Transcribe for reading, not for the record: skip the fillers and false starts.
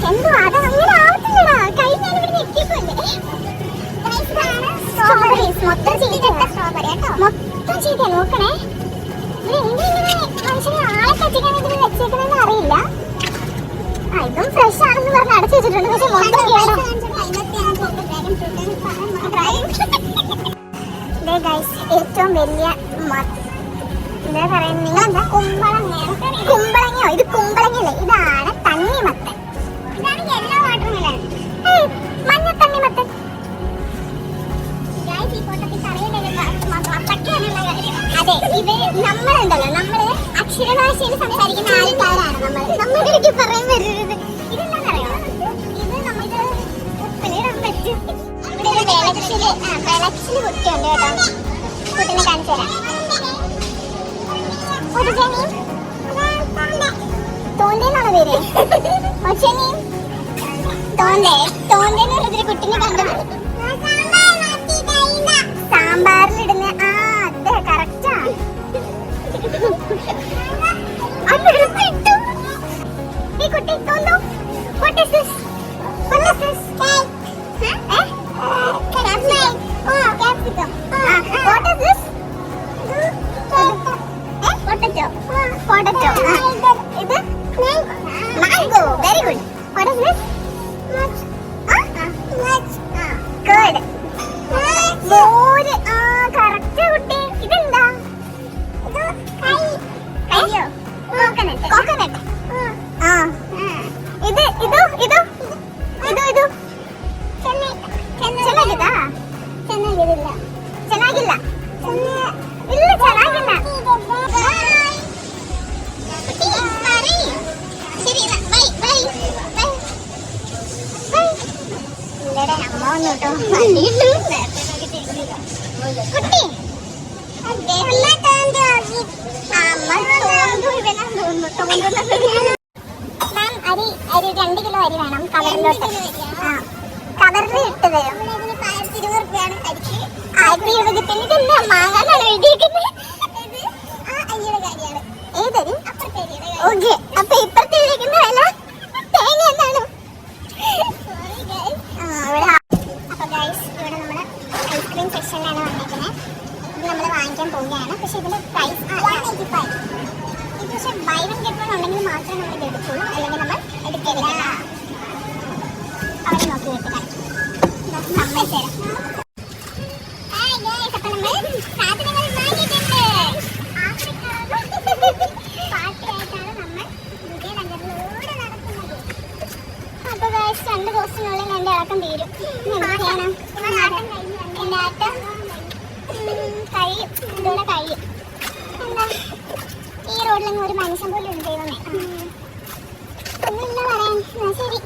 എന്തോ അത് അങ്ങനെ ആവത്തില്ലടാ. കഴിഞ്ഞ ഇവിടെ എത്തിയപ്പോലെ സ്ട്രോബെറീസ് മൊത്തം ചെയ്ത നോക്കണേ. ഇത് എന്തിങ്ങനെ മനുഷ്യനെ ആളെ പറ്റിക്കാൻ ഇതിന് വെച്ചേക്കണെന്ന് അറിയില്ല. ഇതും ഫ്രഷ് ആണെന്ന് പറഞ്ഞ് അടച്ചു വെച്ചിട്ടുണ്ട്. പക്ഷെ മൊത്തം ഏറ്റവും വലിയ എന്താ പറയുന്നത്, നിങ്ങളെന്താ കുമ്പളങ്ങയോ? ഇത് കുമ്പളങ്ങയല്ലേ, ഇതാണ് തണ്ണിമത്തൻ. ഇതാണ് യെല്ലോ വാട്ടർമെലൺ, മഞ്ഞ തണ്ണിമത്തൻ. അതെ, ഇത് നമ്മളുണ്ടല്ലോ, നമ്മള് അക്ഷരഭാഷയിൽ സംസാരിക്കുന്ന ആൾക്കാരാണ്. നമ്മളിടയ്ക്ക് പറയാൻ വരുന്നത് ഇതെന്താണെന്നറിയോ? ഇത് നമുക്ക് ഉപ്പിലിടാൻ പറ്റും. ഇവിടെ ഒരു വിളച്ചില് കുട്ടിയുണ്ട് കേട്ടോ. കുട്ടിനെ കാണിച്ചു തരാം. തോന്തേന്നാണ് പേര്. തോന്തേന്നുള്ളൊരു കുട്ടിനെ കണ്ടു. സാമ്പാറിലിടുന്ന അതെ കറക്റ്റാ. ഈ കുട്ടി തോന്നു. What is this? What is this? Capsicum. Capsicum. What is this? Potato. Potato. ഇത് mango. Very good. What is this? Nuts. Good. മോര്. കറക്റ്റ് കുട്ടി. ഇതെന്താ? കയ്യോ? കോക്കനട്ട്. കോക്കനട്ട്. ಚೆನ್ನಾಗಿಲ್ಲ. അമ്മ വന്നു കേട്ടോ. കുട്ടി മാം, അരി 2 കിലോ അരി വേണം. കവറിലോട്ട് കവറിൽ ഇട്ട് തരും. 120 മാങ്ങാനാണ് എഴുതിയിരിക്കുന്നത്. ഏതരി? ഓക്കെ, അപ്പൊ ഇപ്പഴത്തെ എഴുതിയിരിക്കുന്ന വില തേങ്ങ എന്താണ്? അപ്പൊ ഗൈസ്, ഇവിടെ നമ്മള് ഐസ്ക്രീം സെക്ഷനിലാണ് വന്നിരിക്കുന്നത്. ഇത് നമ്മൾ വാങ്ങിക്കാൻ പോവുകയാണ്. പക്ഷെ ഇതിന്റെ പ്രൈസ് 185. ഇത് പക്ഷെ ബൈ വൺ ഗെറ്റ് വൺ ഉണ്ടെങ്കിൽ മാത്രമേ നമ്മൾ ഇത് എടുക്കുള്ളൂ, അല്ലെങ്കിൽ നമ്മൾ എടുക്കില്ല. അവിടെ നോക്കി വിട്ട് കാണിക്കും. സമ്മതിച്ചേരാം. പാർട്ടിയായിട്ടാണ് നമ്മൾ വിജയനഗറിലൂടെ നടക്കുന്നത്. അപ്പൊ ഗൈസ്, 2 ദിവസത്തിനുള്ളിൽ എന്റെ ഇളക്കം തീരും. എന്ത് ചെയ്യണം? എന്റെ ആട്ടം കഴിയും. ഇതുകൂടെ കഴിയും. എന്താ ഈ റോഡിലൊന്നും ഒരു മനുഷ്യൻ പോലും ഉണ്ട്. ദൈവമേ, ഒന്നുമില്ല പറയാൻ. ശരി.